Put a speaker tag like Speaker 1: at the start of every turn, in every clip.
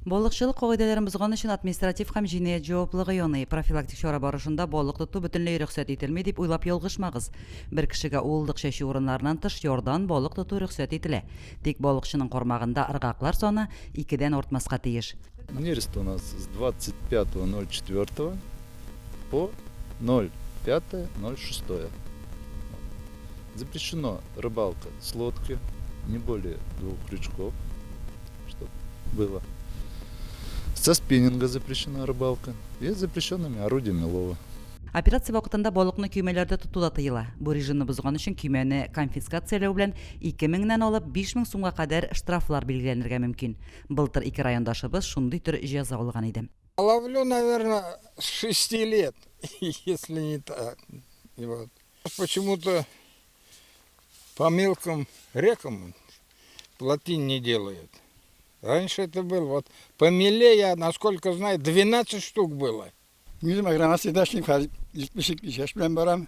Speaker 1: Болықшылық қоғидаларын бұзған үшін административ һәм җинаять җаваплылыгы яный. Профилактик чара барышында болык тоту бөтенләй рөхсәт ителми дип уйлап ялгышмагыз. Бер кешегә улдык чәчү урыннарыннан тыш ярдан болык тоту рөхсәт ителә. Тик болыкчының кармагында ыргаклар саны 2дән артмаска тиеш.
Speaker 2: Нерест у нас с 25.04 по 05.06. Запрещено рыбалка с лодки, не более 2 крючков, чтобы было. Со спиннинга запрещена рыбалка и запрещенными орудиями лова.
Speaker 1: Операция вакытында болыкны көймәләрдә тоту да тыела. Бу режимны бозган өчен көймәне конфискацияләү белән 2000 алып 5000 сумга кадәр штрафлар билгеләнергә мөмкин. Былтыр 2 райондашыбыз шундый төр җәза алган иде.
Speaker 3: Ловлю, наверное, с 6 лет, если не так. И вот. Почему-то по мелким рекам плотин не делают. Раньше это было, вот по миле, я, насколько знаю, 12 штук было.
Speaker 4: Bizim agranası da şimdi 70 yaş ben baram.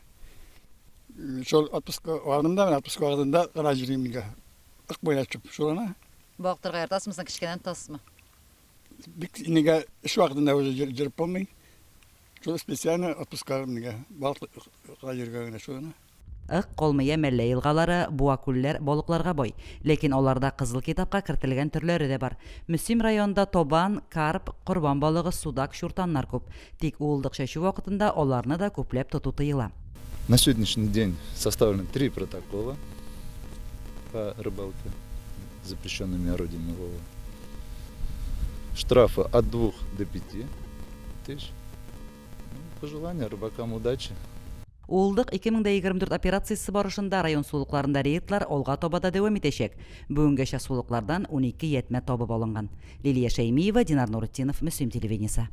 Speaker 4: Şol 60 vardımda ben 60 vardımda garajırım diye. Ak boyla çıp şolana.
Speaker 1: Бактырга яртасмысың, кичкенән тасмы?
Speaker 4: Бик инеге şu vardında öyle jirip olmay. Şol spesialne 60 karım diye. Balık garajırga şolana.
Speaker 1: Ык, Колмыя, Мәллә елгалары, буа күлләр болыкларга бай. Ләкин аларда кызыл китапка кертелгән төрләре дә бар. Мөсим районында тобан, карп, корбан балыгы, судак, шуртаннар күп. Тик улдык чәчү вакытында аларны да күпләп тоту тыела.
Speaker 2: На сегодняшний день составлено 3 протокола по рыбалке с запрещенными орудиями лова. Штрафы от 2 до 5 тысяч. Пожелания рыбакам удачи.
Speaker 1: Улдык 2024 операциясы барышында район сулыкларында рейдлар алга таба да дәвам итәчәк. Бүгенгәчә сулыклардан 12 ятмә табып алынган. Лилия Шәймиева, Динар Нурытдинов, Мөслим телевидениесе.